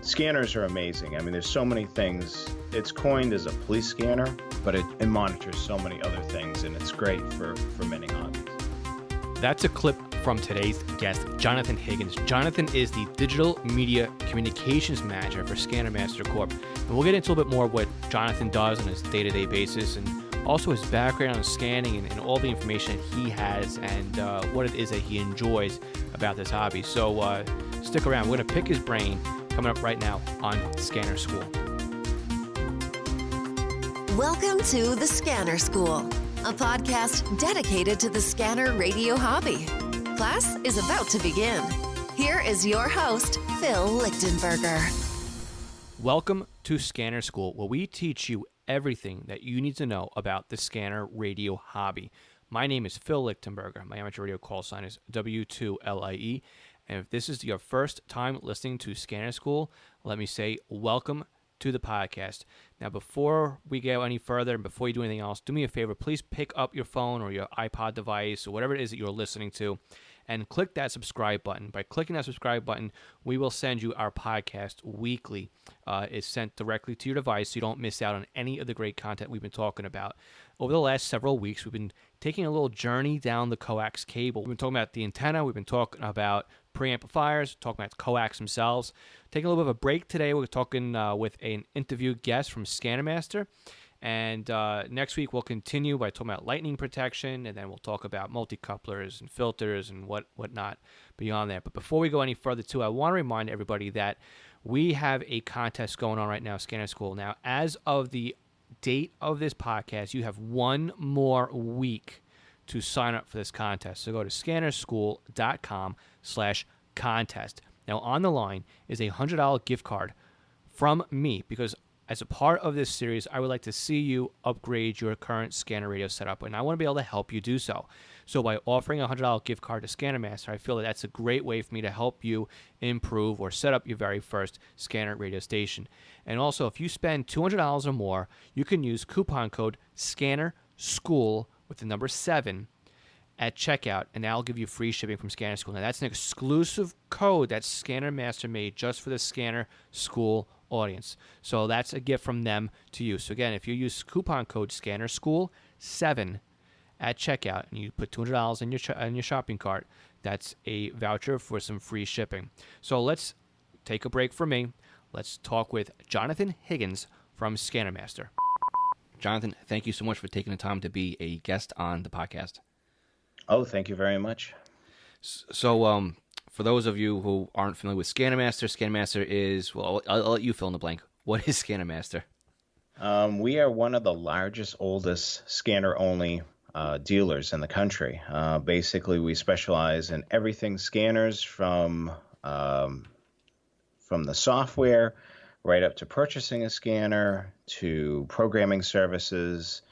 Scanners are amazing. I mean, there's so many things. It's coined as a police scanner, but it monitors so many other things, and it's great for many hobbies. That's a clip from today's guest, Jonathan Higgins. Jonathan is the Digital Media Communications Manager for Scanner Master Corp. And we'll get into a little bit more of what Jonathan does on his day-to-day basis, and also his background on scanning and all the information that he has and what it is that he enjoys about this hobby. So stick around. We're going to pick his brain coming up right now on Scanner School. Welcome to the Scanner School, a podcast dedicated to the scanner radio hobby. Class is about to begin. Here is your host, Phil Lichtenberger. Welcome to Scanner School, where we teach you everything that you need to know about the scanner radio hobby. My name is Phil Lichtenberger. My amateur radio call sign is W2LIE. And if this is your first time listening to Scanner School, let me say welcome to the podcast. Now, before we go any further and before you do anything else, do me a favor. Please pick up your phone or your iPod device or whatever it is that you're listening to and click that subscribe button. By clicking that subscribe button, we will send you our podcast weekly. It's sent directly to your device so you don't miss out on any of the great content we've been talking about. Over the last several weeks, we've been taking a little journey down the coax cable. We've been talking about the antenna. We've been talking about preamplifiers, talking about coax themselves. Taking a little bit of a break today. We're talking with an interview guest from Scanner Master. And next week, we'll continue by talking about lightning protection, and then we'll talk about multi-couplers and filters and whatnot beyond that. But before we go any further, too, I want to remind everybody that we have a contest going on right now, Scanner School. Now, as of the date of this podcast, you have one more week to sign up for this contest. So go to scannerschool.com/contest. Now, on the line is a $100 gift card from me because as a part of this series, I would like to see you upgrade your current scanner radio setup, and I want to be able to help you do so. So by offering a $100 gift card to Scanner Master, I feel that that's a great way for me to help you improve or set up your very first scanner radio station. And also, if you spend $200 or more, you can use coupon code SCANNERSCHOOL with the number 7 at checkout, and that'll give you free shipping from Scanner School. Now, that's an exclusive code that Scanner Master made just for the Scanner School audience. So that's a gift from them to you. So again, if you use coupon code SCANNERSCHOOL7 at checkout and you put $200 in your shopping cart, that's a voucher for some free shipping. So let's take a break from me. Let's talk with Jonathan Higgins from Scanner Master. Jonathan, thank you so much for taking the time to be a guest on the podcast. Oh, thank you very much. So, for those of you who aren't familiar with Scanner Master is, well, I'll let you fill in the blank. What is Scanner Master? We are one of the largest, oldest scanner-only dealers in the country. Basically, we specialize in everything scanners from the software right up to purchasing a scanner to programming services,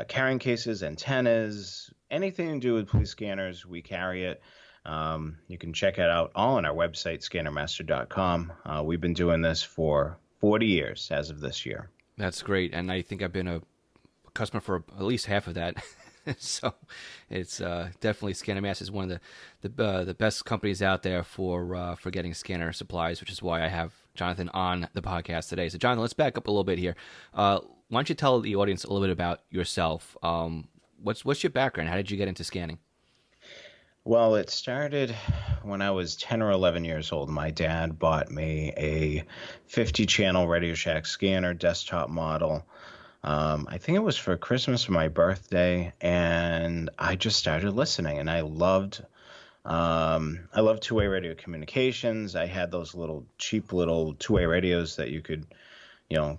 carrying cases, antennas, anything to do with police scanners, we carry it. You can check it out all on our website, scannermaster.com. We've been doing this for 40 years as of this year. That's great, and I think I've been a customer for at least half of that. So it's definitely Scanner Master is one of the best companies out there for getting scanner supplies, which is why I have Jonathan on the podcast today. So Jonathan, let's back up a little bit here. Why don't you tell the audience a little bit about yourself? What's your background? How did you get into scanning? Well, it started when I was 10 or 11 years old. My dad bought me a 50-channel Radio Shack scanner desktop model. I think it was for Christmas or my birthday, and I just started listening, and I loved two-way radio communications. I had those cheap little two-way radios that you could,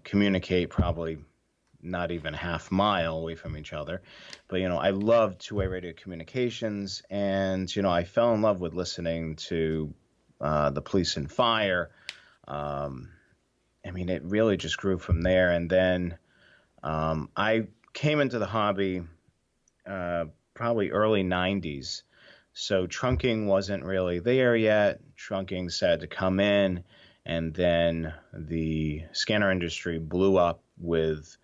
communicate probably not even half mile away from each other. But, I loved two-way radio communications, and, I fell in love with listening to the police and fire. It really just grew from there. And then I came into the hobby probably early 90s. So trunking wasn't really there yet. Trunking started to come in, and then the scanner industry blew up with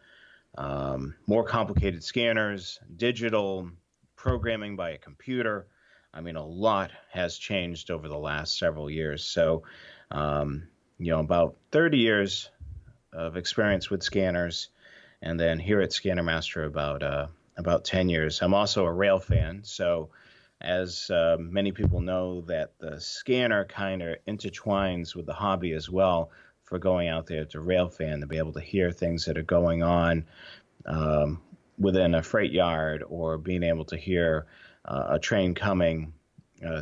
more complicated scanners, digital, programming by a computer. A lot has changed over the last several years. So, about 30 years of experience with scanners, and then here at Scanner Master about 10 years. I'm also a RailFan, so as many people know, that the scanner kind of intertwines with the hobby as well, for going out there to RailFan to be able to hear things that are going on within a freight yard, or being able to hear a train coming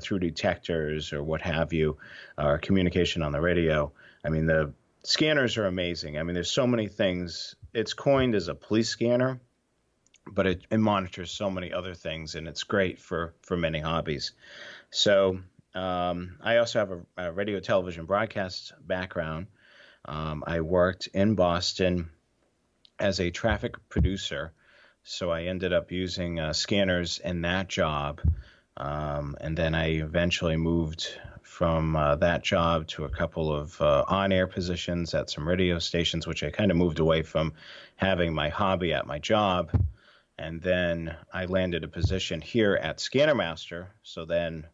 through detectors or what have you, or communication on the radio. I mean, the scanners are amazing. I mean, there's so many things. It's coined as a police scanner, but it monitors so many other things, and it's great for many hobbies. So I also have a radio television broadcast background. I worked in Boston as a traffic producer, so I ended up using scanners in that job. And then I eventually moved from that job to a couple of on-air positions at some radio stations, which I kind of moved away from having my hobby at my job. And then I landed a position here at Scanner Master. So then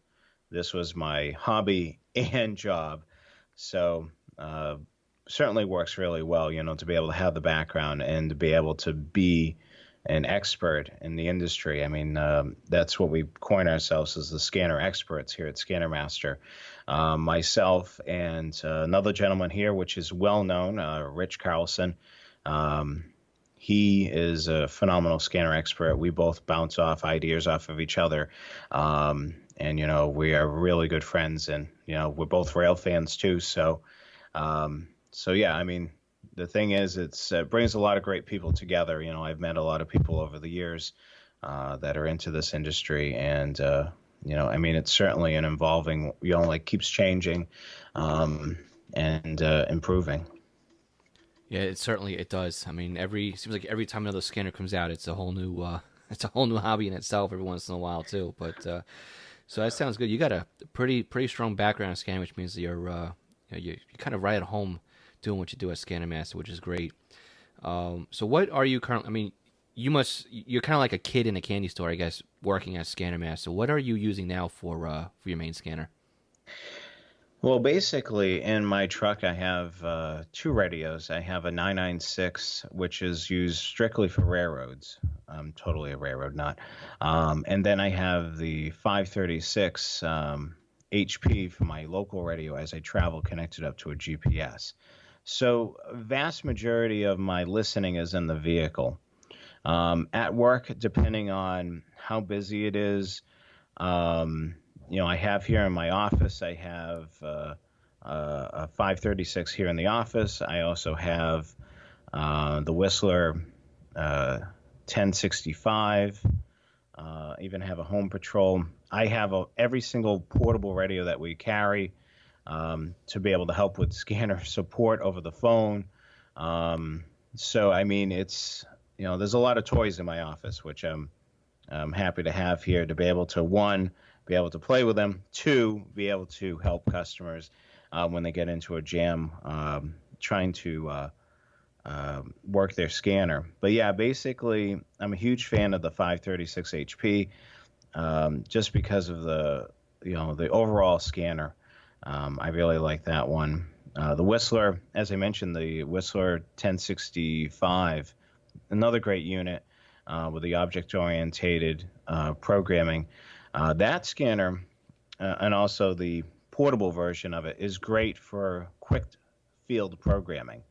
this was my hobby and job. So certainly works really well, to be able to have the background and to be able to be an expert in the industry. I mean, that's what we coin ourselves as, the scanner experts here at Scanner Master. Myself and another gentleman here, which is well known, Rich Carlson. He is a phenomenal scanner expert. We both bounce off ideas off of each other. And, we are really good friends, and, we're both rail fans too. So yeah, I mean, the thing is, it brings a lot of great people together. I've met a lot of people over the years that are into this industry, and, I mean, it's certainly an evolving, keeps changing and improving. Yeah, it does. I mean, seems like every time another scanner comes out, it's a whole new hobby in itself every once in a while too. But so that sounds good. You got a pretty strong background in scanning, which means you're kind of right at home doing what you do at Scanner Master, which is great. So what are you currently? I mean, you're kind of like a kid in a candy store, I guess, working at Scanner Master. What are you using now for your main scanner? Well, basically, in my truck, I have two radios. I have a 996, which is used strictly for railroads. I'm totally a railroad nut. And then I have the 536 HP for my local radio as I travel, connected up to a GPS. So vast majority of my listening is in the vehicle. At work, depending on how busy it is, I have here in my office, I have a 536 here in the office. I also have the Whistler 1065. Even have a home patrol. I have every single portable radio that we carry to be able to help with scanner support over the phone. So, I mean, it's, there's a lot of toys in my office, which I'm happy to have here to be able to, one, be able to play with them, two, be able to help customers when they get into a jam trying to work their scanner. But yeah, basically, I'm a huge fan of the 536 HP just because of the overall scanner. I really like that one. The Whistler, as I mentioned, the Whistler 1065, another great unit with the object-oriented programming. That scanner and also the portable version of it is great for quick field programming.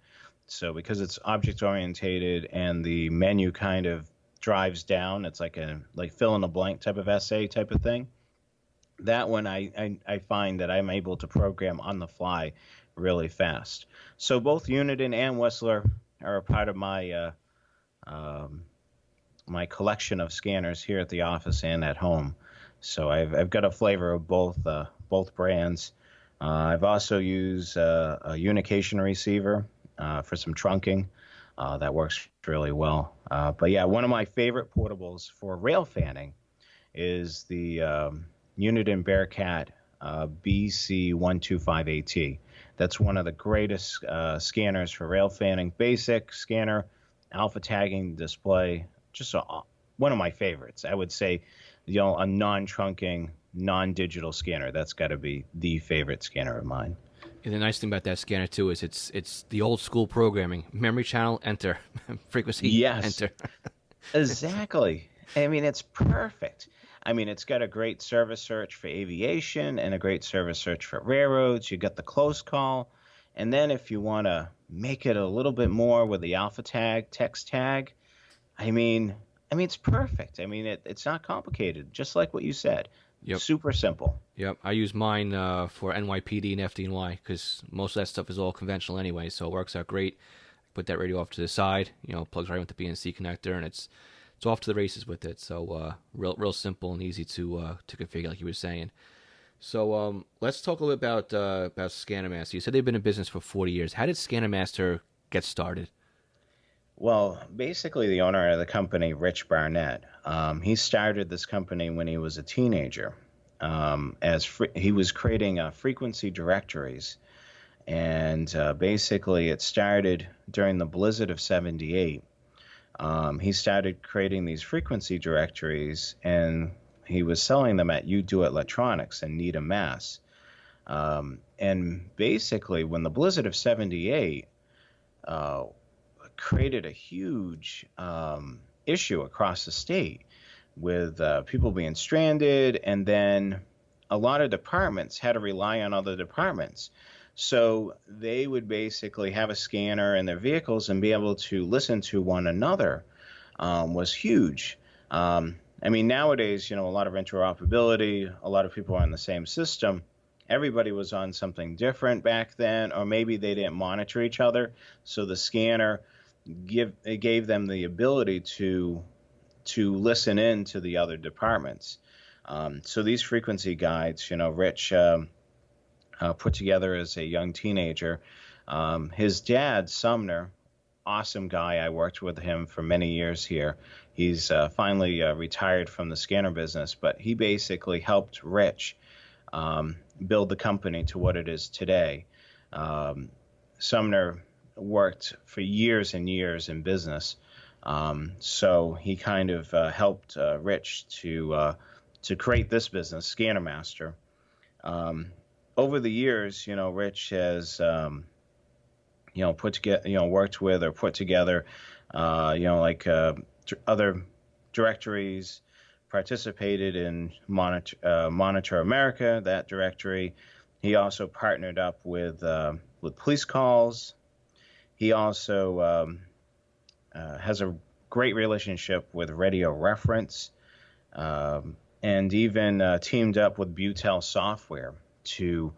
So because it's object-oriented and the menu kind of drives down, it's like fill in the blank type of essay type of thing. That one I find that I'm able to program on the fly really fast. So both Uniden and Whistler are a part of my my collection of scanners here at the office and at home. So I've got a flavor of both brands. I've also used a unication receiver for some trunking. That works really well. But yeah, one of my favorite portables for rail fanning is the Uniden Bearcat BC125AT. That's one of the greatest scanners for rail fanning. Basic scanner, alpha tagging display, just one of my favorites. I would say, a non-trunking, non-digital scanner. That's got to be the favorite scanner of mine. And the nice thing about that scanner too is it's the old school programming: memory channel, enter, frequency, Yes, enter. exactly. I mean, it's perfect. I mean, it's got a great service search for aviation and a great service search for railroads. You got the close call. And then if you want to make it a little bit more with the alpha tag, text tag, I mean, it's perfect. I mean, it's not complicated, just like what you said. Yep. Super simple. Yep, I use mine for NYPD and FDNY because most of that stuff is all conventional anyway, so it works out great. Put that radio off to the side, plugs right with the BNC connector, and it's off to the races with it. So real simple and easy to configure, like you were saying. So let's talk a little bit about ScannerMaster. You said they've been in business for 40 years. How did ScannerMaster get started? Well, basically, the owner of the company, Rich Barnett, he started this company when he was a teenager. He was creating frequency directories, and basically, it started during the blizzard of '78. He started creating these frequency directories, and he was selling them at You Do Electronics in Needham, Mass. And basically, when the blizzard of '78 created a huge issue across the state with people being stranded, and then a lot of departments had to rely on other departments. So they would basically have a scanner in their vehicles and be able to listen to one another was huge. I mean, nowadays, a lot of interoperability, a lot of people are on the same system. Everybody was on something different back then, or maybe they didn't monitor each other. So the scanner gave them the ability to listen in to the other departments. So these frequency guides, Rich put together as a young teenager. His dad, Sumner, awesome guy. I worked with him for many years here. He's finally retired from the scanner business, but he basically helped Rich build the company to what it is today. Sumner worked for years and years in business, so he kind of helped Rich to create this business, ScannerMaster. Over the years, Rich has put together, worked with or put together, other directories, participated in Monitor America, that directory. He also partnered up with police calls. He also has a great relationship with Radio Reference, and even teamed up with Butel Software to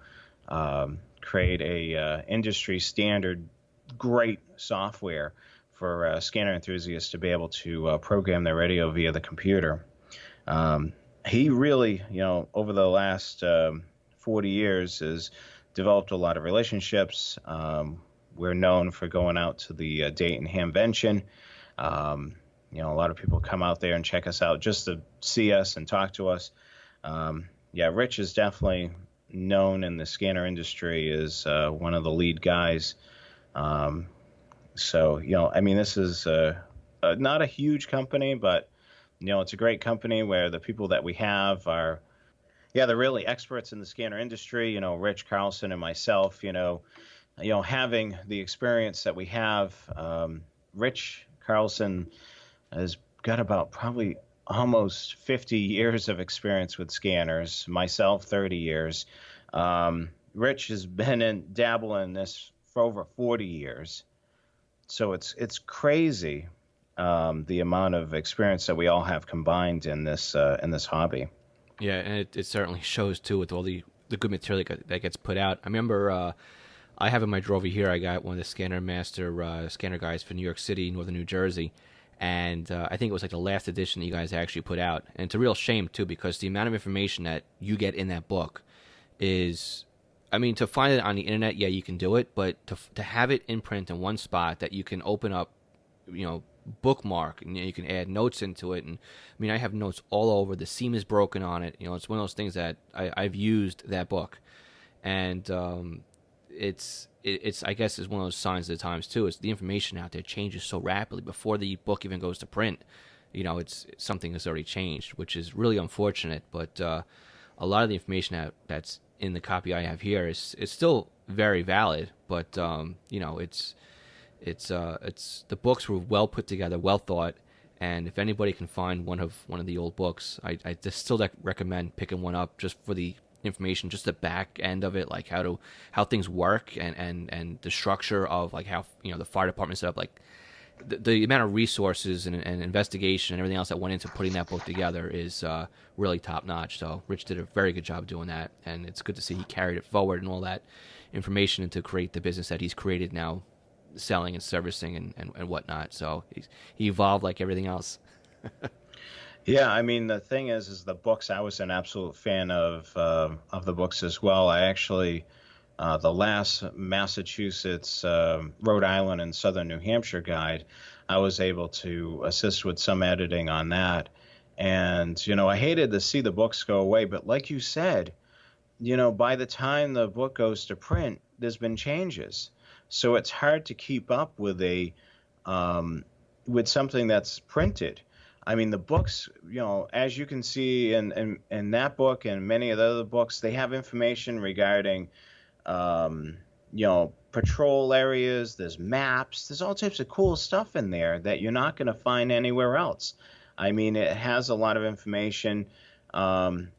create a industry standard, great software for scanner enthusiasts to be able to program their radio via the computer. He really, over the last 40 years has developed a lot of relationships. We're known for going out to the Dayton Hamvention. A lot of people come out there and check us out just to see us and talk to us. Rich is definitely known in the scanner industry as one of the lead guys. This is not a huge company, but, it's a great company where the people that we have are, they're really experts in the scanner industry. Rich Carlson and myself, having the experience that we have. Rich Carlson has got about probably almost 50 years of experience with scanners, myself 30 years. Rich has been dabbling in this for over 40 years. So it's crazy, the amount of experience that we all have combined in this hobby. Yeah, and it certainly shows too with all the good material that gets put out. I remember I have in my drawer over here, I got one of the ScannerMaster scanner guides for New York City, Northern New Jersey. And I think it was like the last edition that you guys actually put out. And it's a real shame, too, because the amount of information that you get in that book is, to find it on the internet, yeah, you can do it. But to have it in print in one spot that you can open up, bookmark, and you can add notes into it. And I have notes all over. The seam is broken on it. It's one of those things that I've used that book. And it's I guess is one of those signs of the times too. Is the information out there changes so rapidly before the book even goes to print. It's something that's already changed, which is really unfortunate. But a lot of the information that's in the copy I have here is still very valid, but it's the books were well put together, well thought, and if anybody can find one of the old books, I just still recommend picking one up just for the information, just the back end of it, like how things work and the structure of like how the fire department set up, like the amount of resources and investigation and everything else that went into putting that book together is really top notch. So Rich did a very good job doing that, and it's good to see he carried it forward and all that information to create the business that he's created now, selling and servicing and whatnot. So he evolved like everything else. Yeah, I mean, the thing is the books. I was an absolute fan of the books as well. I actually, the last Massachusetts, Rhode Island, and Southern New Hampshire guide, I was able to assist with some editing on that. And, I hated to see the books go away, but like you said, by the time the book goes to print, there's been changes. So it's hard to keep up with with something that's printed. I mean, the books, as you can see in that book and many of the other books, they have information regarding, patrol areas. There's maps. There's all types of cool stuff in there that you're not going to find anywhere else. I mean, it has a lot of information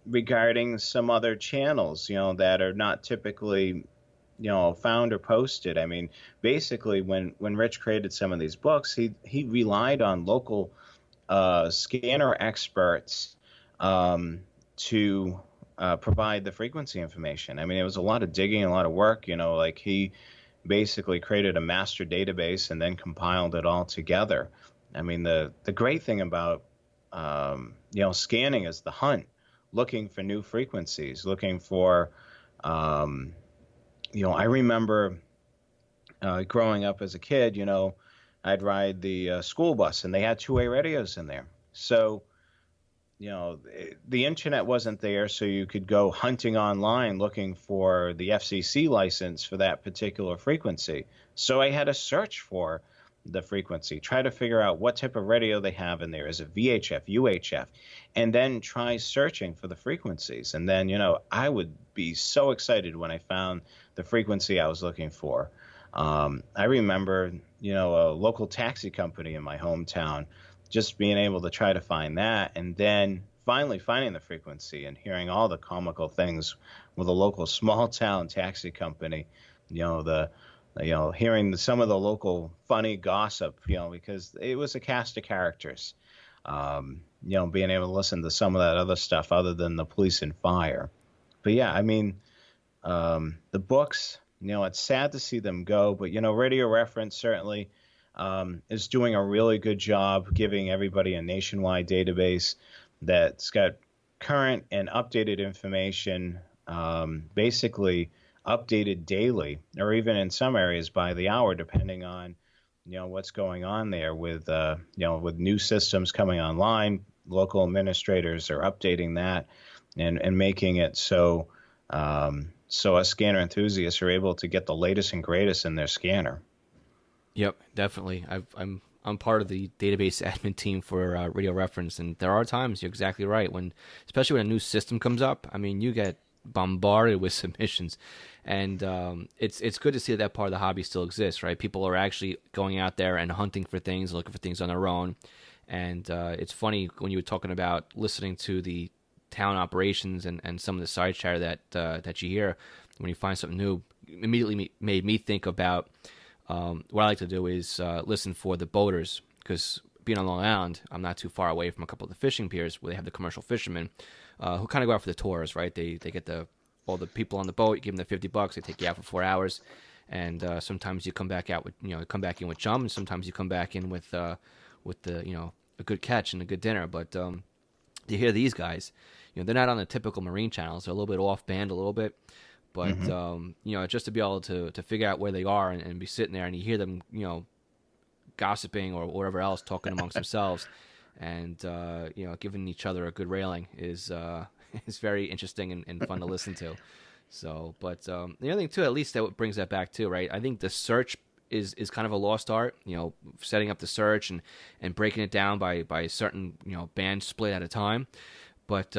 regarding some other channels, that are not typically found or posted. I mean, basically, when Rich created some of these books, he relied on local scanner experts to provide the frequency information. I mean, it was a lot of digging, a lot of work. Like he basically created a master database and then compiled it all together. I mean, the great thing about scanning is the hunt, looking for new frequencies, looking for I remember growing up as a kid, I'd ride the school bus and they had two-way radios in there. So, the internet wasn't there, so you could go hunting online looking for the FCC license for that particular frequency. So I had to search for the frequency, try to figure out what type of radio they have in there. Is it VHF, UHF? And then try searching for the frequencies. And then, I would be so excited when I found the frequency I was looking for. I remember, a local taxi company in my hometown, just being able to try to find that, and then finally finding the frequency and hearing all the comical things with a local small town taxi company, hearing some of the local funny gossip, because it was a cast of characters, being able to listen to some of that other stuff other than the police and fire. But yeah, I mean, the books, it's sad to see them go, but, Radio Reference certainly is doing a really good job giving everybody a nationwide database that's got current and updated information, basically updated daily, or even in some areas by the hour, depending on, what's going on there with, with new systems coming online. Local administrators are updating that and making it so us scanner enthusiasts are able to get the latest and greatest in their scanner. Yep, definitely. I'm part of the database admin team for Radio Reference, and there are times, you're exactly right, especially when a new system comes up. I mean, you get bombarded with submissions, and it's good to see that part of the hobby still exists, right? People are actually going out there and hunting for things, looking for things on their own, and it's funny when you were talking about listening to the town operations and some of the side chatter that you hear when you find something new, immediately made me think about what I like to do is listen for the boaters, because being on Long Island, I'm not too far away from a couple of the fishing piers where they have the commercial fishermen who kind of go out for the tours, right? They get all the people on the boat, you give them the $50, they take you out for 4 hours, and sometimes you come back out with in with chum, and sometimes you come back in with the a good catch and a good dinner. But you hear these guys, they're not on the typical marine channels; they're a little bit off band, a little bit. But just to be able to figure out where they are and be sitting there, and you hear them, gossiping or whatever else, talking amongst themselves, and giving each other a good railing is very interesting and fun to listen to. So, but the other thing too, at least that brings that back too, right? I think the search is kind of a lost art. Setting up the search and breaking it down by a certain band split at a time. But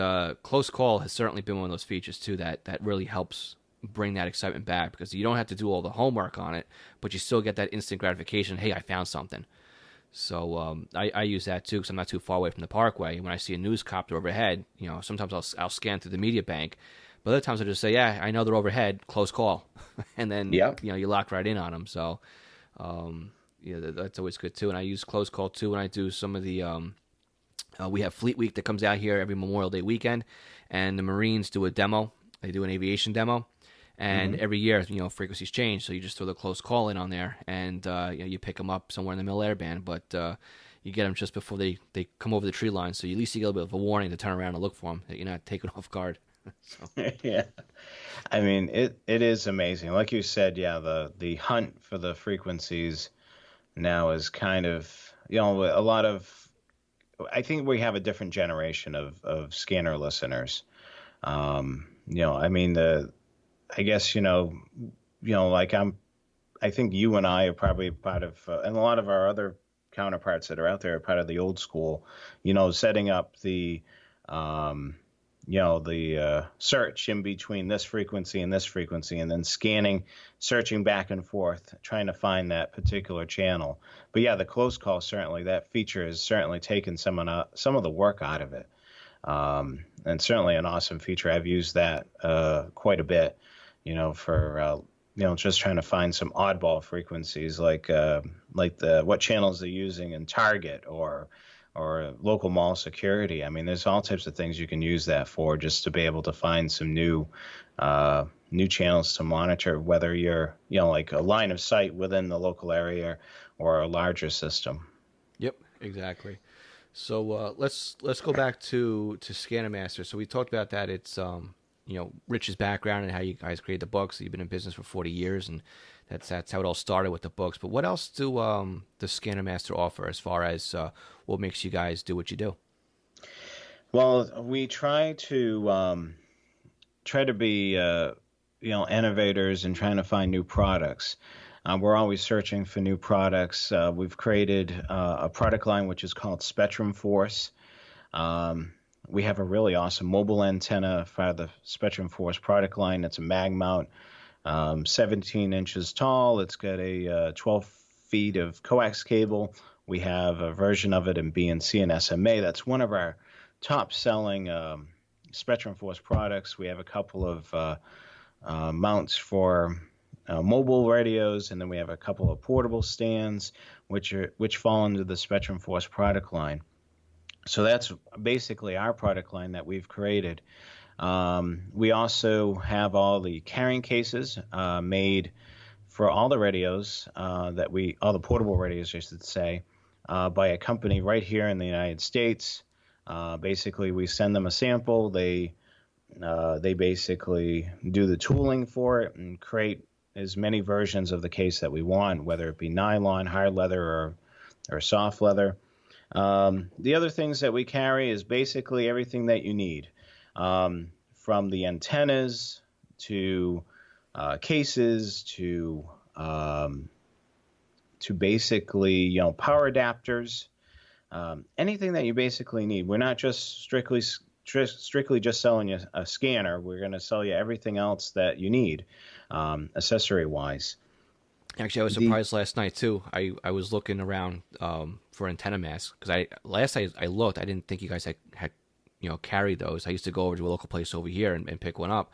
close call has certainly been one of those features too that really helps bring that excitement back, because you don't have to do all the homework on it, but you still get that instant gratification. Hey, I found something. So I use that too, because I'm not too far away from the parkway. When I see a news copter overhead, sometimes I'll scan through the media bank, but other times I just say, yeah, I know they're overhead, close call, and then you lock right in on them. So that's always good too. And I use close call too when I do some of the. We have Fleet Week that comes out here every Memorial Day weekend, and the Marines do a demo. They do an aviation demo. And every year, frequencies change, so you just throw the close call in on there, and you pick them up somewhere in the middle airband. But you get them just before they come over the tree line, so at least you get a little bit of a warning to turn around and look for them, that you're not taken off guard. Yeah, I mean it is amazing. Like you said, the hunt for the frequencies now is kind of a lot of. I think we have a different generation of scanner listeners. I mean I guess, like I think you and I are probably part of, and a lot of our other counterparts that are out there are part of the old school, setting up the search in between this frequency, and then searching back and forth, trying to find that particular channel. But yeah, the close call, certainly, that feature has certainly taken some of the work out of it. And certainly an awesome feature. I've used that quite a bit. For just trying to find some oddball frequencies, like what channels they're using in Target or local mall security. I mean, there's all types of things you can use that for, just to be able to find some new channels to monitor, whether you're like a line of sight within the local area or a larger system. Yep, exactly. So let's go back to Scanner Master. So we talked about that. It's Rich's background and how you guys created the books. You've been in business for 40 years, and that's how it all started with the books. But what else do the Scanner Master offer as far as what makes you guys do what you do? Well, we try to be innovators and trying to find new products. We're always searching for new products. We've created a product line which is called Spectrum Force. We have a really awesome mobile antenna for the Spectrum Force product line. It's a mag mount, 17 inches tall. It's got a 12 feet of coax cable. We have a version of it in BNC and SMA. That's one of our top selling Spectrum Force products. We have a couple of mounts for mobile radios, and then we have a couple of portable stands which fall under the Spectrum Force product line. So that's basically our product line that we've created. We also have all the carrying cases made for all the radios all the portable radios, I should say, by a company right here in the United States. Basically, we send them a sample. They basically do the tooling for it and create as many versions of the case that we want, whether it be nylon, hard leather, or soft leather. The other things that we carry is basically everything that you need, from the antennas to cases to basically power adapters, anything that you basically need. We're not just strictly just selling you a scanner. We're going to sell you everything else that you need, accessory wise. Actually, I was surprised last night too. I was looking around for antenna masks, because last night I looked. I didn't think you guys had carried those. I used to go over to a local place over here and pick one up,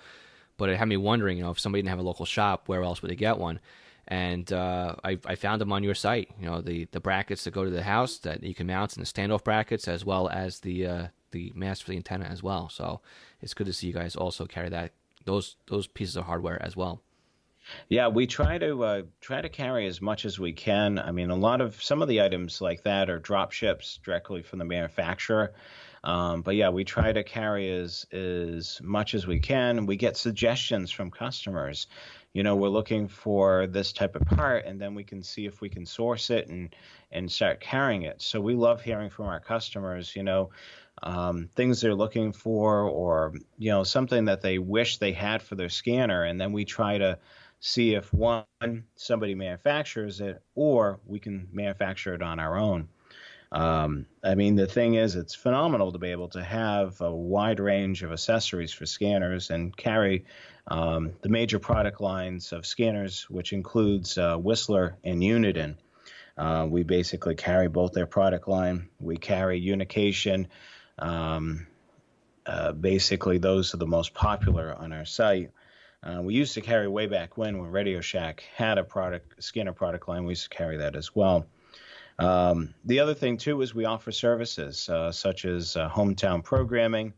but it had me wondering, if somebody didn't have a local shop, where else would they get one? And I found them on your site. The brackets that go to the house that you can mount, and the standoff brackets, as well as the mask for the antenna as well. So it's good to see you guys also carry those pieces of hardware as well. Yeah, we try to carry as much as we can. I mean, some of the items like that are drop ships directly from the manufacturer. But yeah, we try to carry as much as we can. We get suggestions from customers. We're looking for this type of part, and then we can see if we can source it and start carrying it. So we love hearing from our customers, things they're looking for, or, something that they wish they had for their scanner. And then we try to see if somebody manufactures it, or we can manufacture it on our own. I mean, the thing is, it's phenomenal to be able to have a wide range of accessories for scanners and carry the major product lines of scanners, which includes Whistler and Uniden. We basically carry both their product line. We carry Unication. Um, Basically, those are the most popular on our site. We used to carry way back when Radio Shack had a scanner product line. We used to carry that as well. The other thing too is we offer services such as hometown programming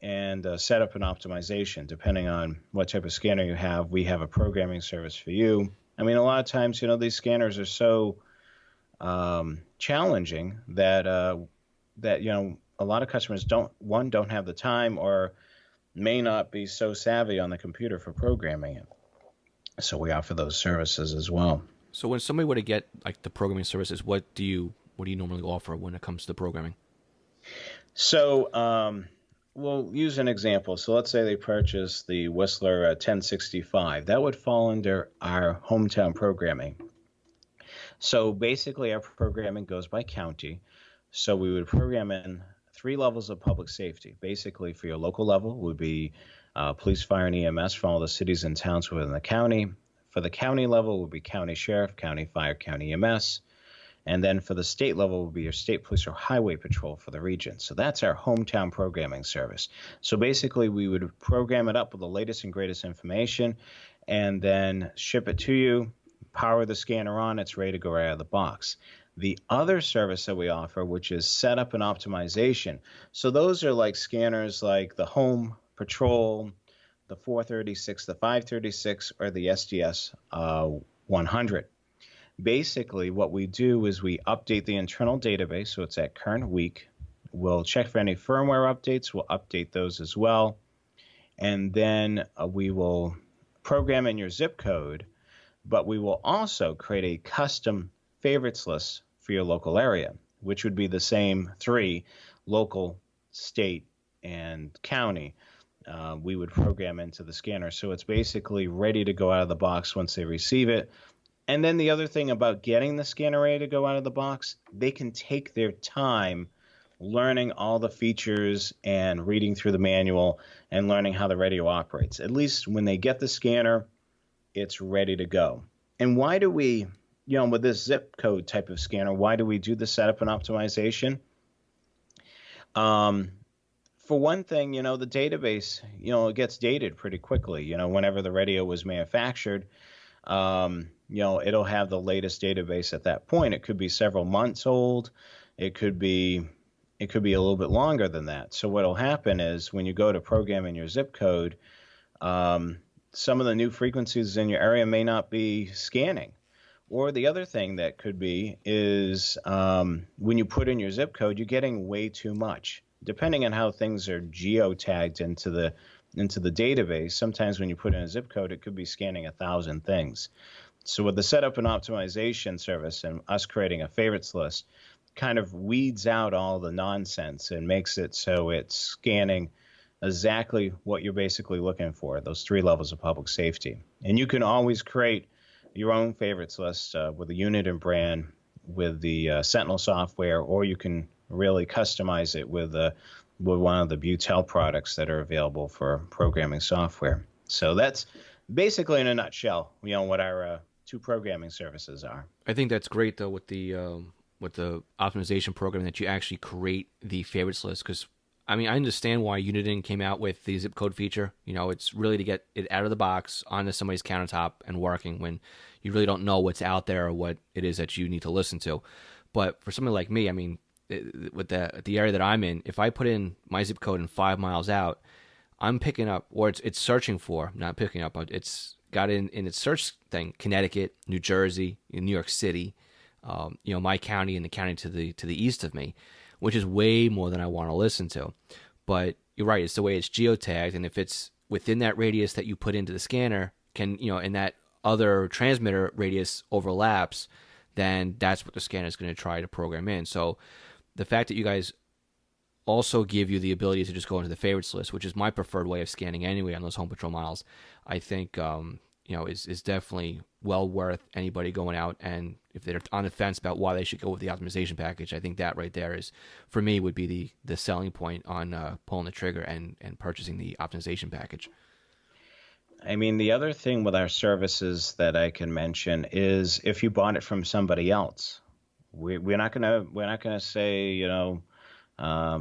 and setup and optimization. Depending on what type of scanner you have, we have a programming service for you. I mean, a lot of times, these scanners are so challenging that a lot of customers don't have the time or may not be so savvy on the computer for programming it. So we offer those services as well. So when somebody were to get like the programming services, what do you normally offer when it comes to programming? So we'll use an example. So let's say they purchase the Whistler 1065. That would fall under our hometown programming. So basically our programming goes by county. So we would program in 3 levels of public safety. Basically for your local level would be police, fire, and EMS from all the cities and towns within the county. For the county level would be county sheriff, county fire, county EMS. And then for the state level would be your state police or highway patrol for the region. So that's our hometown programming service. So basically we would program it up with the latest and greatest information and then ship it to you, power the scanner on, it's ready to go right out of the box. The other service that we offer, which is setup and optimization. So those are like scanners like the Home Patrol, the 436, the 536, or the SDS 100. Basically, what we do is we update the internal database, so it's at current week. We'll check for any firmware updates. We'll update those as well. And then we will program in your zip code, but we will also create a custom favorites list for your local area, which would be the same 3, local, state, and county. We would program into the scanner. So it's basically ready to go out of the box once they receive it. And then the other thing about getting the scanner ready to go out of the box, they can take their time learning all the features and reading through the manual and learning how the radio operates. At least when they get the scanner, it's ready to go. And why do we, with this zip code type of scanner, why do we do the setup and optimization? For one thing, the database, it gets dated pretty quickly. Whenever the radio was manufactured, it'll have the latest database at that point. It could be several months old. It could be a little bit longer than that. So what'll happen is when you go to program in your zip code, some of the new frequencies in your area may not be scanning. Or the other thing that could be is when you put in your zip code, you're getting way too much. Depending on how things are geotagged into the database, sometimes when you put in a zip code, it could be scanning 1,000 things. So with the setup and optimization service and us creating a favorites list, kind of weeds out all the nonsense and makes it so it's scanning exactly what you're basically looking for, those 3 levels of public safety. And you can always create your own favorites list with a Uniden brand with the Sentinel software, or you can really customize it with one of the Butel products that are available for programming software. So that's basically in a nutshell, what our 2 programming services are. I think that's great though with the optimization program that you actually create the favorites list, because I mean I understand why Uniden came out with the zip code feature. It's really to get it out of the box onto somebody's countertop and working when you really don't know what's out there or what it is that you need to listen to. But for somebody like me, I mean, with the area that I'm in, if I put in my zip code and 5 miles out, I'm picking up, or it's searching for, not picking up, but it's got in its search thing, Connecticut, New Jersey, New York City, my county and the county to the east of me, which is way more than I want to listen to. But you're right, it's the way it's geotagged, and if it's within that radius that you put into the scanner, and that other transmitter radius overlaps, then that's what the scanner is going to try to program in. So the fact that you guys also give you the ability to just go into the favorites list, which is my preferred way of scanning anyway on those Home Patrol models, I think is definitely well worth anybody going out, and if they're on the fence about why they should go with the optimization package, I think that right there is, for me, would be the selling point on pulling the trigger and purchasing the optimization package. I mean, the other thing with our services that I can mention is if you bought it from somebody else, we're not gonna say,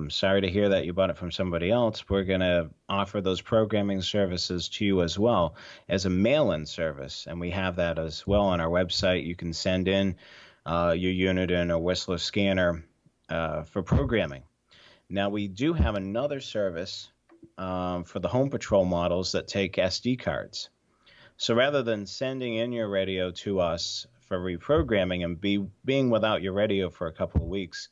sorry to hear that you bought it from somebody else. We're gonna offer those programming services to you as well as a mail-in service, and we have that as well on our website. You can send in your Uniden or Whistler scanner for programming. Now we do have another service for the Home Patrol models that take SD cards. So rather than sending in your radio to us for reprogramming and being without your radio for a couple of weeks,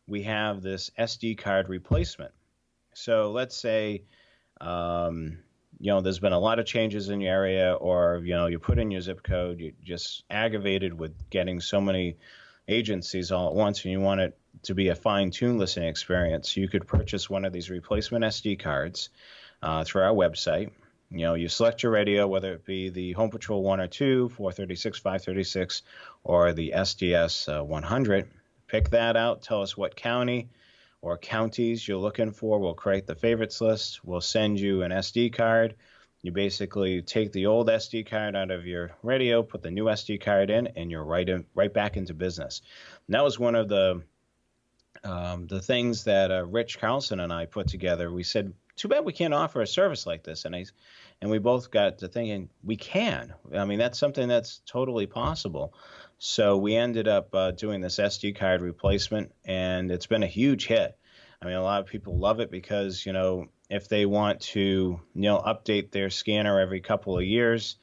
we have this SD card replacement. So let's say, there's been a lot of changes in your area, or, you put in your zip code, you're just aggravated with getting so many agencies all at once, and you want it to be a fine-tuned listening experience. You could purchase one of these replacement SD cards through our website. You select your radio, whether it be the Home Patrol 1 or 2, 436, 536, or the SDS 100. Pick that out. Tell us what county or counties you're looking for. We'll create the favorites list. We'll send you an SD card. You basically take the old SD card out of your radio, put the new SD card in, and you're right back into business. And that was one of the things that Rich Carlson and I put together. We said, too bad we can't offer a service like this. And we both got to thinking, we can. I mean, that's something that's totally possible. So we ended up doing this SD card replacement, and it's been a huge hit. I mean, a lot of people love it because, if they want to, update their scanner every couple of years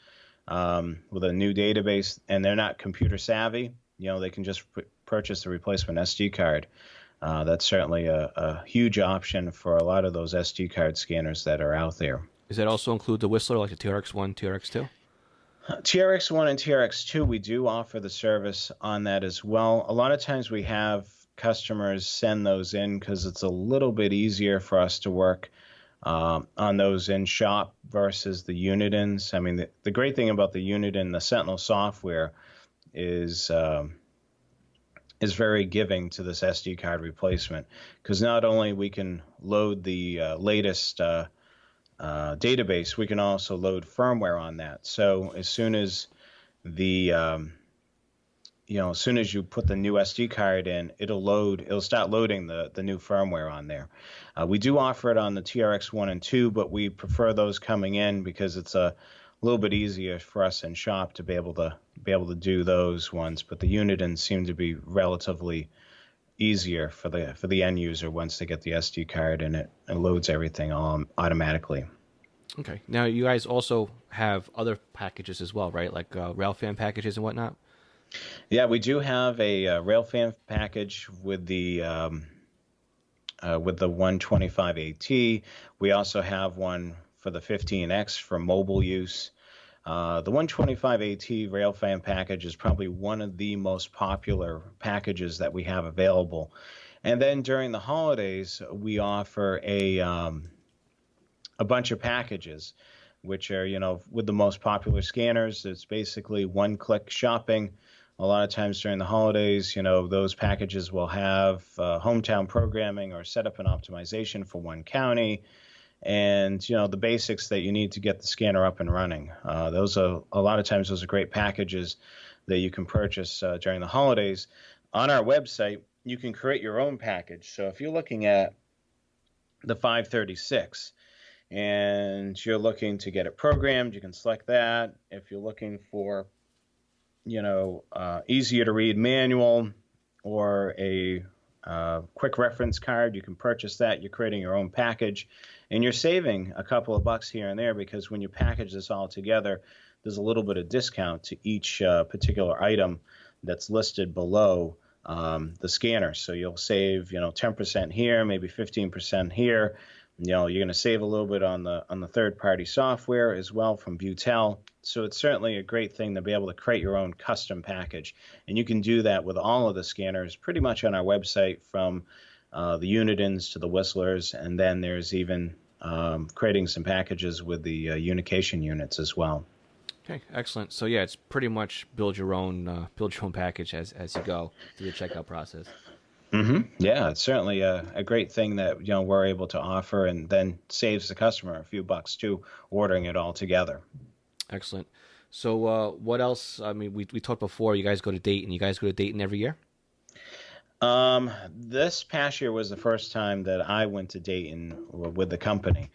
with a new database and they're not computer savvy, they can just purchase the replacement SD card. That's certainly a huge option for a lot of those SD card scanners that are out there. Does that also include the Whistler, like the TRX1, TRX2? TRX1 and TRX2, we do offer the service on that as well. A lot of times we have customers send those in because it's a little bit easier for us to work on those in shop versus the Unidens. I mean, the great thing about the Uniden, the Sentinel software, is very giving to this SD card replacement, because not only we can load the latest database, we can also load firmware on that. So as soon as as soon as you put the new SD card in, it'll start loading the new firmware on there. We do offer it on the TRX1 and 2, but we prefer those coming in because it's a little bit easier for us in shop to be able to do those ones. But the Unidens seem to be relatively easier for the end user once they get the SD card, and it loads everything automatically. Okay. Now you guys also have other packages as well, right? Like RailFan packages and whatnot. Yeah, we do have a RailFan package with the 125 AT. We also have one for the 15X for mobile use. The 125 AT RailFan package is probably one of the most popular packages that we have available. And then during the holidays, we offer a bunch of packages, which are, with the most popular scanners. It's basically one-click shopping. A lot of times during the holidays, those packages will have hometown programming or setup and optimization for one county, and the basics that you need to get the scanner up and running. Those are a lot of times those are great packages that you can purchase during the holidays. On our website, you can create your own package. So if you're looking at the 536 and you're looking to get it programmed, you can select that. If you're looking for easier to read manual or a quick reference card, you can purchase that. You're creating your own package, and you're saving a couple of bucks here and there, because when you package this all together, there's a little bit of discount to each particular item that's listed below the scanner. So you'll save 10% here, maybe 15% here. You're going to save a little bit on the third-party software as well from Butel. So it's certainly a great thing to be able to create your own custom package. And you can do that with all of the scanners pretty much on our website, from the Unidens to the Whistlers. And then there's even creating some packages with the Unication units as well. Okay, excellent. So yeah, it's pretty much build your own package as you go through the checkout process. Yeah, it's certainly a great thing that we're able to offer, and then saves the customer a few bucks too, ordering it all together. Excellent. So what else? I mean, we talked before. You guys go to Dayton. You guys go to Dayton every year? This past year was the first time that I went to Dayton with the company.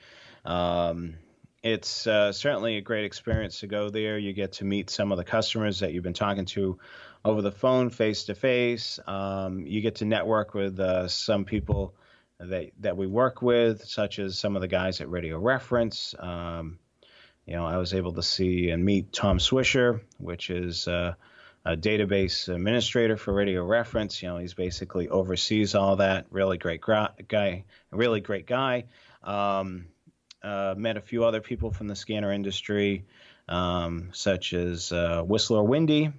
Um, it's certainly a great experience to go there. You get to meet some of the customers that you've been talking to over the phone, face to face. You get to network with some people that we work with, such as some of the guys at Radio Reference. I was able to see and meet Tom Swisher, which is a database administrator for Radio Reference. He's basically oversees all that. Really great guy, really great guy. Met a few other people from the scanner industry, such as Whistler Windy.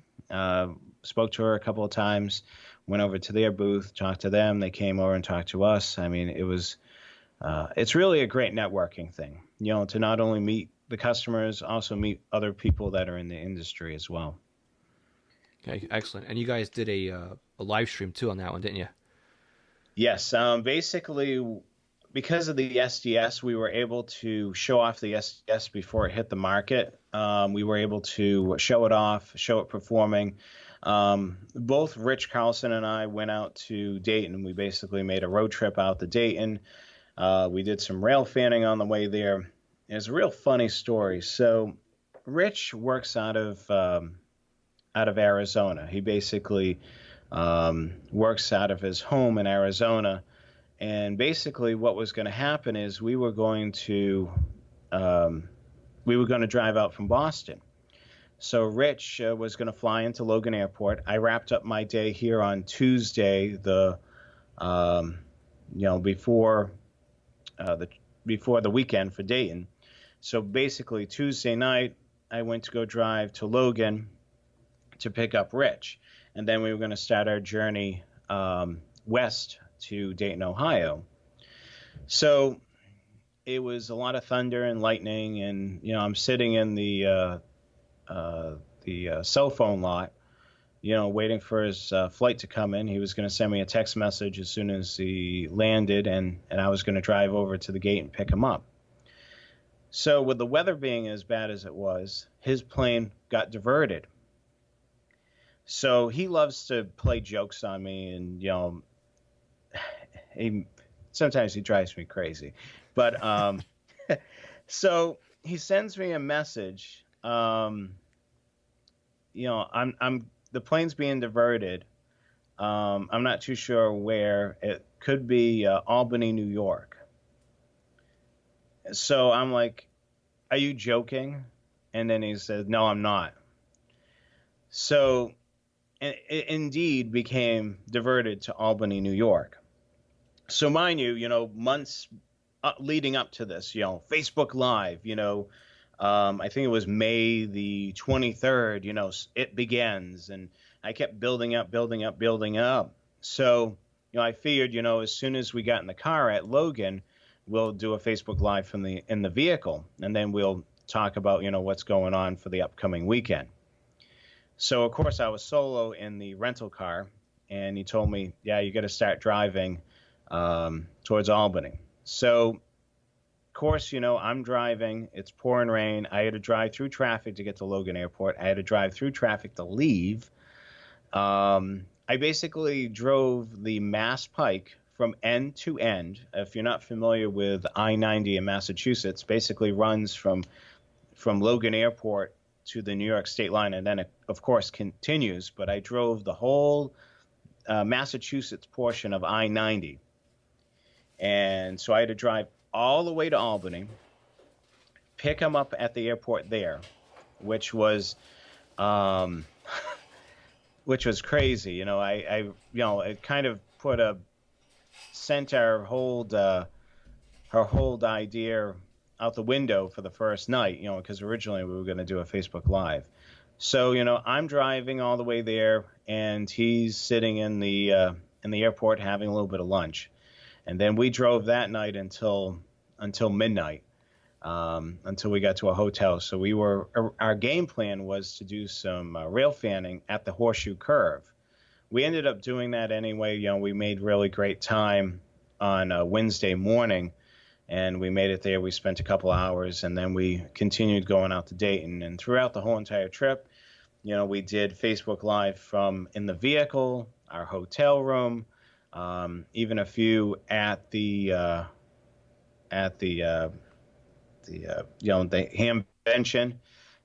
Spoke to her a couple of times. Went over to their booth, talked to them. They came over and talked to us. I mean, it's really a great networking thing. To not only meet the customers, also meet other people that are in the industry as well. Okay, excellent. And you guys did a live stream too on that one, didn't you? Yes. Basically, because of the SDS, we were able to show off the SDS before it hit the market. We were able to show it off, show it performing. Both Rich Carlson and I went out to Dayton. We basically made a road trip out to Dayton. We did some rail fanning on the way there. It's a real funny story. So Rich works out of Arizona. He basically works out of his home in Arizona. And basically what was going to happen is we were going to drive out from Boston. So Rich was going to fly into Logan Airport. I wrapped up my day here on Tuesday, before the weekend for Dayton. So basically Tuesday night, I went to go drive to Logan to pick up Rich. And then we were going to start our journey west to Dayton, Ohio. So it was a lot of thunder and lightning, and I'm sitting in the cell phone lot, waiting for his flight to come in. He was going to send me a text message as soon as he landed, and I was going to drive over to the gate and pick him up. So with the weather being as bad as it was, his plane got diverted. So he loves to play jokes on me, and sometimes he drives me crazy. But so he sends me a message. I'm the plane's being diverted. I'm not too sure where. It could be Albany, New York. So I'm like, are you joking? And then he said, no, I'm not. So it indeed became diverted to Albany, New York. So mind you, months leading up to this, Facebook Live, I think it was May the 23rd, it begins. And I kept building up. So, I figured, as soon as we got in the car at Logan, we'll do a Facebook Live in the vehicle, and then we'll talk about, what's going on for the upcoming weekend. So, of course, I was solo in the rental car, and he told me, yeah, you got to start driving towards Albany. So, of course, I'm driving. It's pouring rain. I had to drive through traffic to get to Logan Airport. I had to drive through traffic to leave. I basically drove the Mass Pike from end to end. If you're not familiar with I-90 in Massachusetts, basically runs from Logan Airport to the New York state line, and then it, of course, continues. But I drove the whole Massachusetts portion of I-90. And so I had to drive all the way to Albany, pick him up at the airport there, which was crazy. It kind of sent our whole idea out the window for the first night, because originally we were going to do a Facebook Live. So, I'm driving all the way there, and he's sitting in the airport having a little bit of lunch. And then we drove that night until midnight. until we got to a hotel. So our game plan was to do some rail fanning at the Horseshoe Curve. We ended up doing that anyway. We made really great time on Wednesday morning, and we made it there. We spent a couple hours, and then we continued going out to Dayton. And throughout the whole entire trip, we did Facebook Live from in the vehicle, our hotel room, even a few at the Hamvention.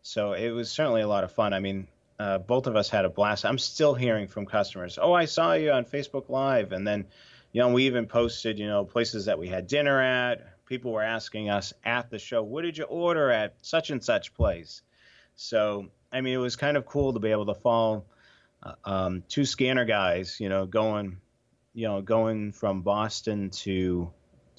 So it was certainly a lot of fun. I mean, both of us had a blast. I'm still hearing from customers, "Oh, I saw you on Facebook Live." And then, we even posted, places that we had dinner at. People were asking us at the show, "What did you order at such and such place?" So, I mean, it was kind of cool to be able to follow two scanner guys, going from Boston to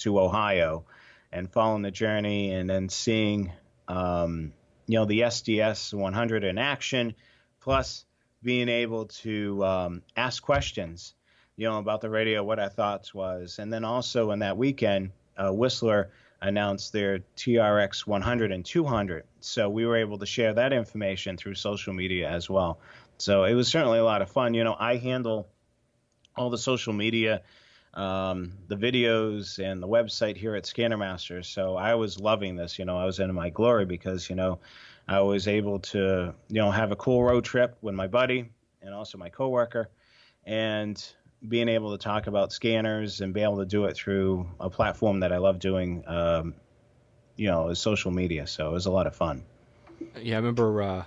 Ohio, and following the journey, and then seeing, the SDS 100 in action, plus being able to ask questions, about the radio, what our thoughts was. And then also in that weekend, Whistler announced their TRX 100 and 200. So we were able to share that information through social media as well. So it was certainly a lot of fun. I handle all the social media, the videos and the website here at Scannermaster. So I was loving this. I was in my glory because, I was able to, have a cool road trip with my buddy and also my coworker, and being able to talk about scanners and be able to do it through a platform that I love doing, is social media. So it was a lot of fun. Yeah, I remember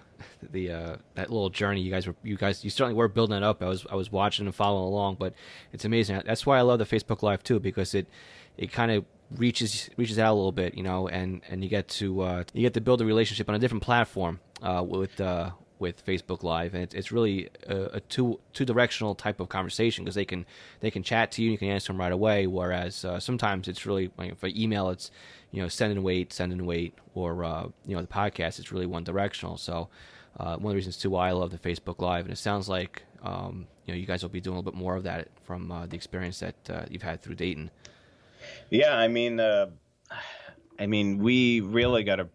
that little journey you certainly were building it up. I was watching and following along, but it's amazing. That's why I love the Facebook Live too, because it kind of reaches out a little bit, and you get to build a relationship on a different platform with Facebook Live, and it's really a two-directional type of conversation, because they can chat to you, and you can answer them right away. Whereas sometimes it's really, like, for email, it's send and wait, or the podcast, it's really one directional. So one of the reasons too why I love the Facebook Live, and it sounds like you guys will be doing a little bit more of that from the experience that you've had through Dayton. Yeah, I mean, we really got a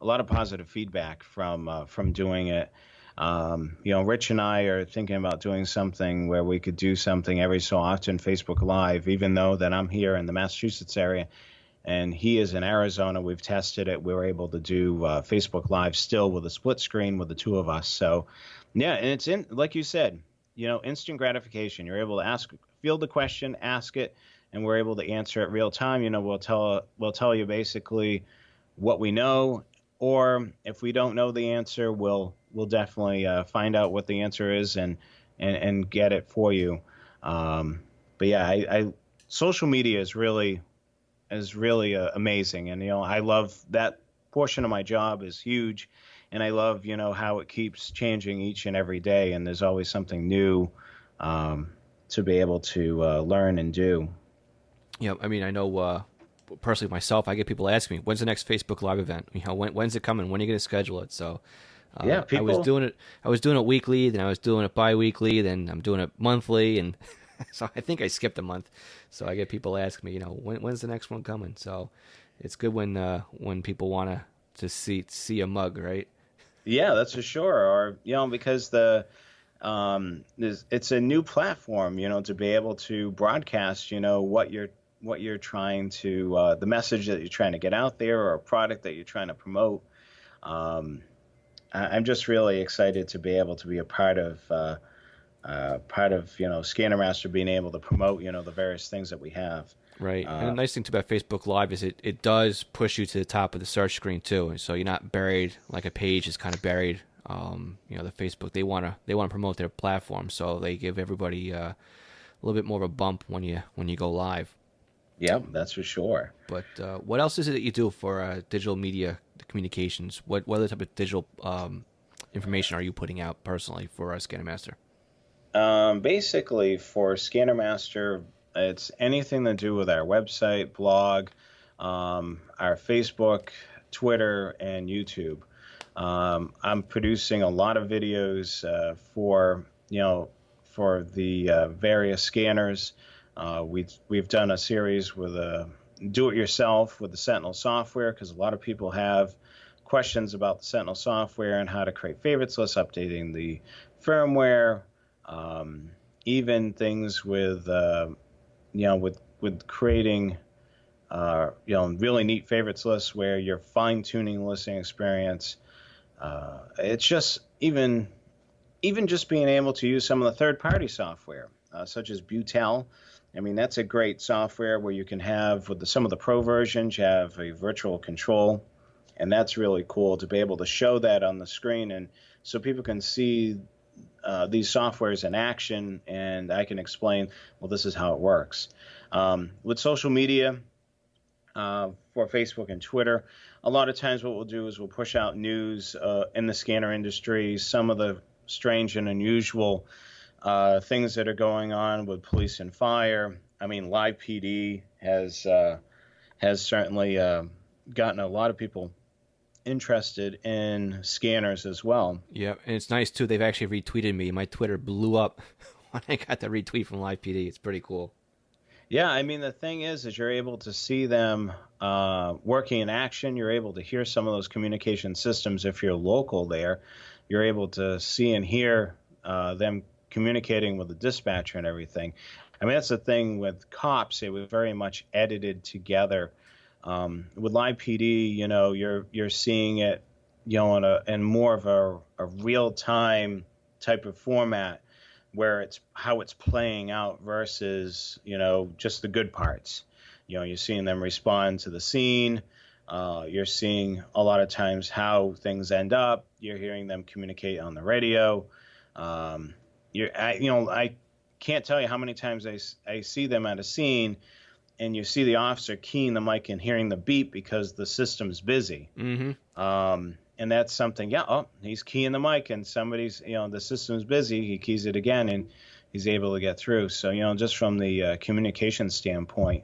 lot of positive feedback from doing it. Rich and I are thinking about doing something where we could do something every so often, Facebook Live, even though that I'm here in the Massachusetts area and he is in Arizona. We've tested it. We were able to do Facebook Live still with a split screen with the two of us. So, yeah, and it's like you said, instant gratification. You're able to field the question, ask it, and we're able to answer it real time. We'll tell you basically what we know, or if we don't know the answer, we'll definitely find out what the answer is and get it for you. But yeah, social media is really amazing, and I love that portion of my job is huge, and I love how it keeps changing each and every day, and there's always something new to be able to learn and do. Yeah, I mean, I know personally myself, I get people asking me, when's the next Facebook Live event? When's it coming? When are you going to schedule it? So yeah, people... I was doing it weekly, then I was doing it bi-weekly, then I'm doing it monthly, and so I think I skipped a month. So I get people asking me, when's the next one coming? So it's good when people want to see a mug, right? Yeah, that's for sure. Or because it's a new platform, to be able to broadcast, what you're trying to, the message that you're trying to get out there, or a product that you're trying to promote. I'm just really excited to be able to be a part of Scannermaster being able to promote, the various things that we have. Right. And the nice thing too about Facebook Live is it does push you to the top of the search screen too, and so you're not buried like a page is kind of buried. The Facebook, they want to promote their platform, so they give everybody a little bit more of a bump when you go live. Yeah, that's for sure. But what else is it that you do for digital media communications? What other type of digital information are you putting out personally for Scannermaster? Basically, for Scannermaster, it's anything to do with our website, blog, our Facebook, Twitter, and YouTube. I'm producing a lot of videos for the various scanners. We've done a series with do it yourself with the Sentinel software, because a lot of people have questions about the Sentinel software and how to create favorites lists, updating the firmware, even things with with creating really neat favorites lists where you're fine tuning the listing experience. It's just even just being able to use some of the third party software, such as Butel. I mean, that's a great software where you can have, with some of the pro versions, you have a virtual control, and that's really cool to be able to show that on the screen, and so people can see these softwares in action, and I can explain, well, this is how it works. With social media, for Facebook and Twitter, a lot of times what we'll do is we'll push out news in the scanner industry, some of the strange and unusual things that are going on with police and fire. I mean, Live PD has certainly gotten a lot of people interested in scanners as well. Yeah, and it's nice too. They've actually retweeted me. My Twitter blew up when I got the retweet from Live PD. It's pretty cool. Yeah, I mean, the thing is you're able to see them working in action. You're able to hear some of those communication systems if you're local there. You're able to see and hear them communicating with the dispatcher and everything. I mean, that's the thing with cops. It was very much edited together. With Live PD, you're seeing it, in more of a real time type of format, where it's how it's playing out versus, just the good parts. You're seeing them respond to the scene. You're seeing a lot of times how things end up. You're hearing them communicate on the radio. I can't tell you how many times I see them at a scene, and you see the officer keying the mic and hearing the beep because the system's busy. Mm-hmm. And that's something, he's keying the mic and somebody's, the system's busy. He keys it again and he's able to get through. So, just from the communication standpoint,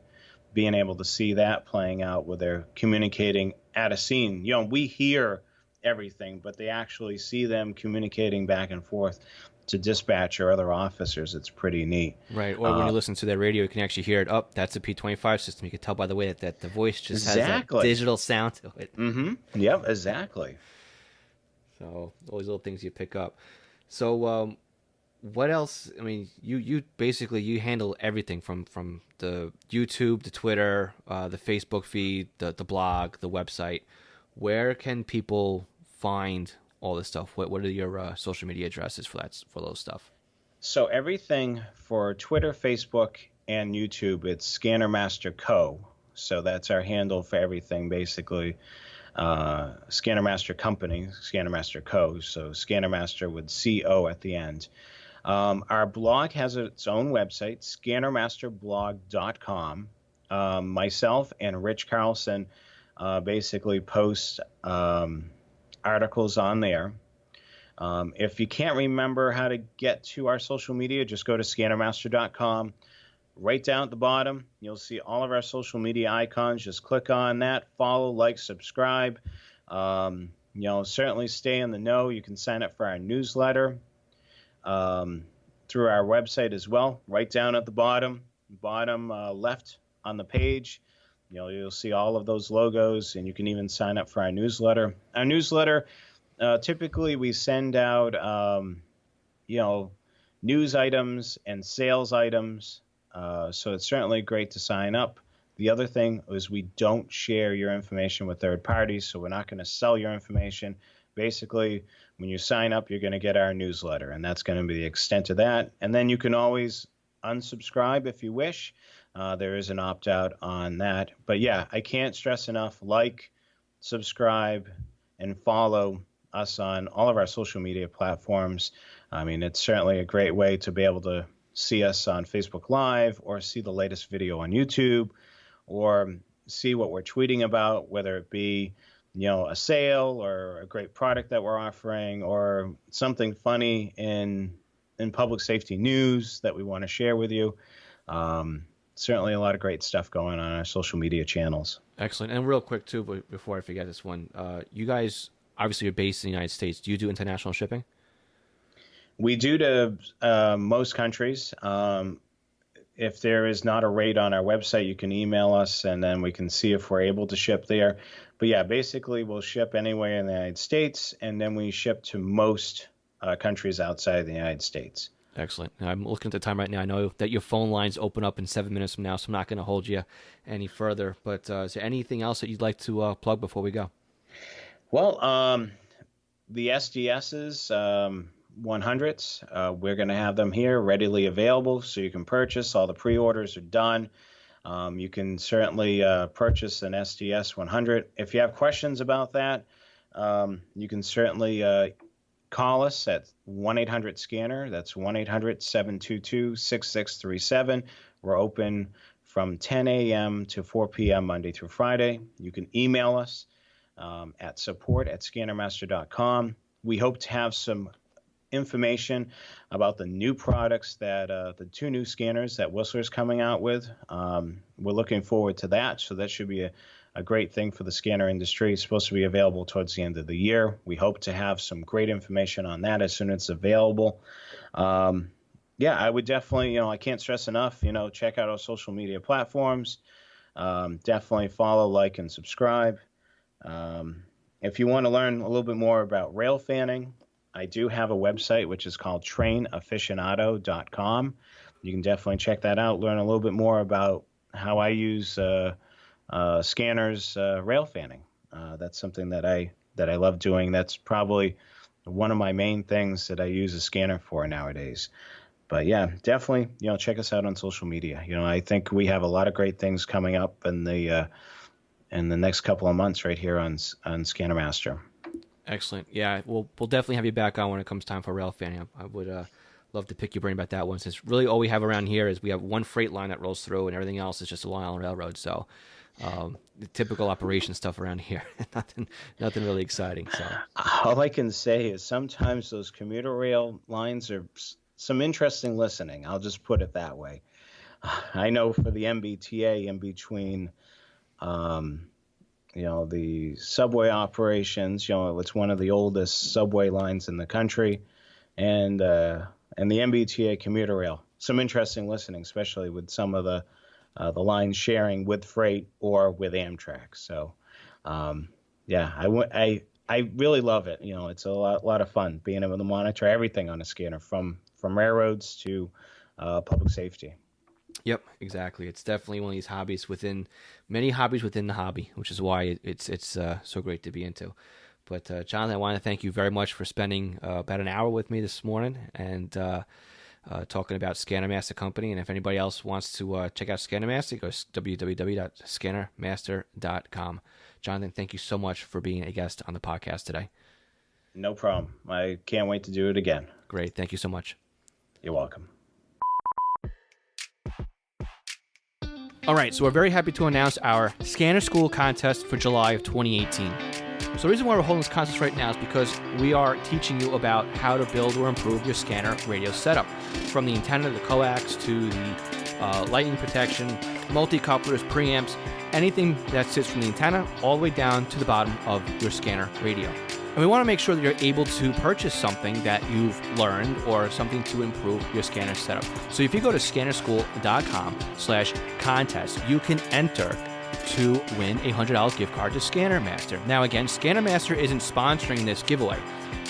being able to see that playing out where they're communicating at a scene. We hear everything, but they actually see them communicating back and forth to dispatch or other officers. It's pretty neat. Right. Or when you listen to that radio, you can actually hear it. That's a P25 system. You can tell by the way that the voice just has that digital sound to it. Mm-hmm. Yep, exactly. So all these little things you pick up. So what else? I mean, you basically you handle everything from the YouTube, the Twitter, the Facebook feed, the blog, the website. Where can people find all this stuff? What are your social media addresses for those stuff? So everything for Twitter, Facebook, and YouTube, it's Scanner Master Co. So that's our handle for everything, basically. Scanner Master Company, Scanner Master Co. So Scanner Master with CO at the end. Our blog has its own website, scannermasterblog.com. Myself and Rich Carlson basically post articles on there. If you can't remember how to get to our social media, just go to scannermaster.com. Right down at the bottom, you'll see all of our social media icons. Just click on that, follow, like, subscribe. Certainly stay in the know. You can sign up for our newsletter through our website as well. Right down at the bottom left on the page, you'll see all of those logos, and you can even sign up for our newsletter. Our newsletter, typically we send out, news items and sales items. So it's certainly great to sign up. The other thing is we don't share your information with third parties, so we're not going to sell your information. Basically, when you sign up, you're going to get our newsletter, and that's going to be the extent of that. And then you can always unsubscribe if you wish. There is an opt-out on that. But yeah, I can't stress enough, like, subscribe, and follow us on all of our social media platforms. I mean, it's certainly a great way to be able to see us on Facebook Live, or see the latest video on YouTube, or see what we're tweeting about, whether it be, a sale or a great product that we're offering, or something funny in public safety news that we want to share with you. Certainly a lot of great stuff going on our social media channels. Excellent. And real quick, too, before I forget this one, you guys, obviously, you're based in the United States. Do you do international shipping? We do to most countries. if there is not a rate on our website, you can email us, and then we can see if we're able to ship there. But yeah, basically we'll ship anywhere in the United States, and then we ship to most countries outside the United States. Excellent. I'm looking at the time right now. I know that your phone lines open up in 7 minutes from now, so I'm not going to hold you any further. But is there anything else that you'd like to plug before we go? Well, the SDSs, 100s, we're going to have them here readily available so you can purchase. All the pre-orders are done. You can certainly purchase an SDS 100. If you have questions about that, you can certainly call us at 1-800-SCANNER. That's 1-800-722-6637. We're open from 10 a.m. to 4 p.m. Monday through Friday. You can email us at support@scannermaster.com. We hope to have some information about the new products that the 2 new scanners that Whistler's coming out with. We're looking forward to that, so that should be a great thing for the scanner industry. It's supposed to be available towards the end of the year. We hope to have some great information on that as soon as it's available. Yeah, I would definitely, I can't stress enough, check out our social media platforms. Definitely follow, like, and subscribe. If you want to learn a little bit more about RailFanning, I do have a website which is called trainaficionado.com. You can definitely check that out, learn a little bit more about how I use scanners, RailFanning. That's something that I love doing. That's probably one of my main things that I use a scanner for nowadays. But yeah, definitely, check us out on social media. I think we have a lot of great things coming up in the next couple of months right here on Scanner Master. Excellent. Yeah, we'll definitely have you back on when it comes time for RailFan. I would love to pick your brain about that one, since really all we have around here is we have one freight line that rolls through, and everything else is just a Long Island Railroad. So the typical operation stuff around here, nothing really exciting. So all I can say is sometimes those commuter rail lines are some interesting listening. I'll just put it that way. I know for the MBTA in between, the subway operations, it's one of the oldest subway lines in the country, and the MBTA commuter rail. Some interesting listening, especially with some of the lines sharing with freight or with Amtrak. So, yeah, I really love it. It's a lot of fun being able to monitor everything on a scanner from railroads to public safety. Yep, exactly. It's definitely one of these hobbies within many hobbies within the hobby, which is why it's so great to be into. But Jonathan, I want to thank you very much for spending about an hour with me this morning and talking about Scanner Master Company. And if anybody else wants to check out Scanner Master, go to www.scannermaster.com. Jonathan, thank you so much for being a guest on the podcast today. No problem. I can't wait to do it again. Great. Thank you so much. You're welcome. All right, so we're very happy to announce our Scanner School contest for July of 2018. So the reason why we're holding this contest right now is because we are teaching you about how to build or improve your scanner radio setup, from the antenna, the coax, to the lightning protection, multi-couplers, preamps, anything that sits from the antenna all the way down to the bottom of your scanner radio. And we want to make sure that you're able to purchase something that you've learned or something to improve your scanner setup. So if you go to scannerschool.com/contest, you can enter to win a $100 gift card to Scanner Master. Now again, Scanner Master isn't sponsoring this giveaway.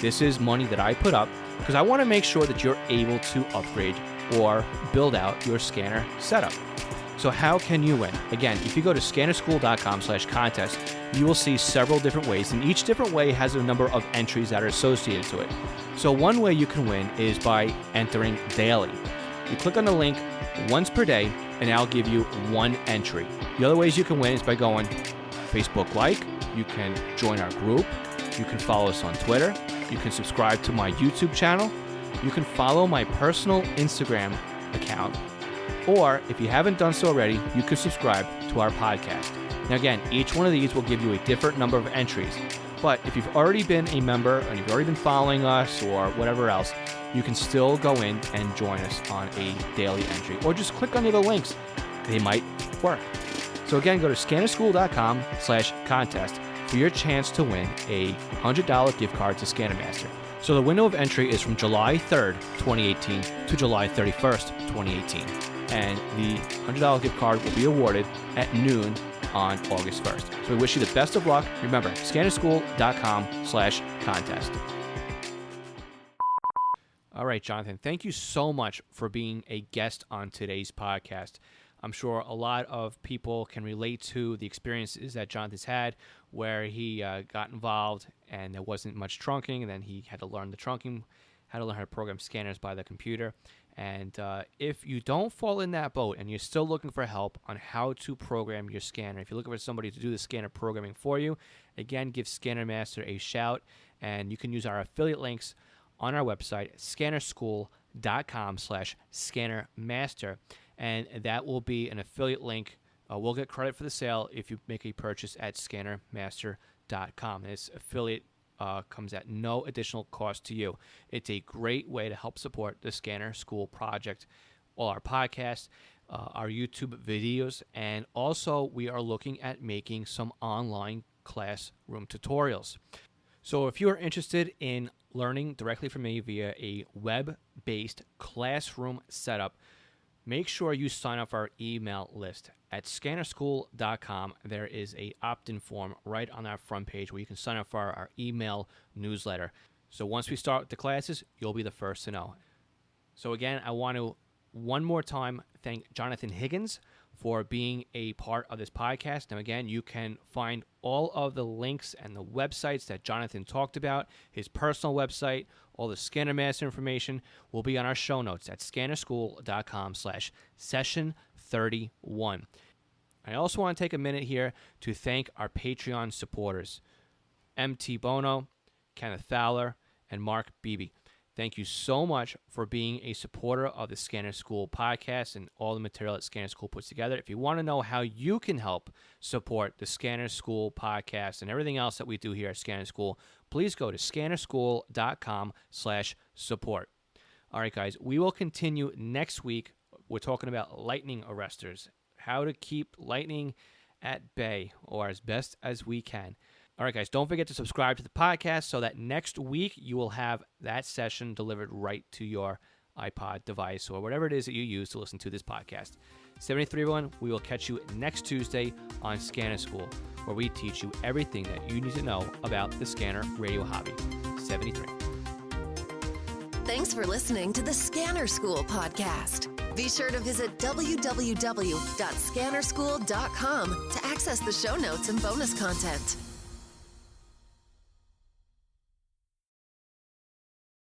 This is money that I put up because I want to make sure that you're able to upgrade or build out your scanner setup. So how can you win? Again, if you go to scannerschool.com/contest, you will see several different ways, and each different way has a number of entries that are associated to it. So one way you can win is by entering daily. You click on the link once per day, and I'll give you one entry. The other ways you can win is by going Facebook like, you can join our group, you can follow us on Twitter, you can subscribe to my YouTube channel, you can follow my personal Instagram account, or if you haven't done so already, you can subscribe to our podcast. Now again, each one of these will give you a different number of entries. But if you've already been a member and you've already been following us or whatever else, you can still go in and join us on a daily entry. Or just click on the other links. They might work. So again, go to scannerschool.com/contest for your chance to win a $100 gift card to Scanner Master. So the window of entry is from July 3rd, 2018 to July 31st, 2018. and the $100 gift card will be awarded at noon on August 1st. So we wish you the best of luck. Remember, scannerschool.com/contest. All right, Jonathan, thank you so much for being a guest on today's podcast. I'm sure a lot of people can relate to the experiences that Jonathan's had where he got involved and there wasn't much trunking, and then he had to learn the trunking, how to learn how to program scanners by the computer. And if you don't fall in that boat and you're still looking for help on how to program your scanner, if you're looking for somebody to do the scanner programming for you, again, give Scanner Master a shout, and you can use our affiliate links on our website, scannerschool.com/scannermaster, and that will be an affiliate link. We'll get credit for the sale if you make a purchase at scannermaster.com. This affiliate comes at no additional cost to you. It's a great way to help support the Scanner School project, all our podcasts, our YouTube videos, and also we are looking at making some online classroom tutorials. So if you're interested in learning directly from me via a web-based classroom setup, make sure you sign up for our email list. At scannerschool.com, there is a opt-in form right on our front page where you can sign up for our email newsletter. So once we start the classes, you'll be the first to know. So again, I want to one more time thank Jonathan Higgins for being a part of this podcast. Now again, you can find all of the links and the websites that Jonathan talked about, his personal website, all the Scanner Master information will be on our show notes at scannerschool.com/session31. I also want to take a minute here to thank our Patreon supporters, MT Bono, Kenneth Fowler, and Mark Beebe. Thank you so much for being a supporter of the Scanner School podcast and all the material that Scanner School puts together. If you want to know how you can help support the Scanner School podcast and everything else that we do here at Scanner School, please go to scannerschool.com/support. All right, guys, we will continue next week. We're talking about lightning arresters, how to keep lightning at bay or as best as we can. All right, guys, don't forget to subscribe to the podcast so that next week you will have that session delivered right to your iPod device or whatever it is that you use to listen to this podcast. 73everyone, we will catch you next Tuesday on Scanner School, where we teach you everything that you need to know about the scanner radio hobby. 73. Thanks for listening to the Scanner School podcast. Be sure to visit www.scannerschool.com to access the show notes and bonus content.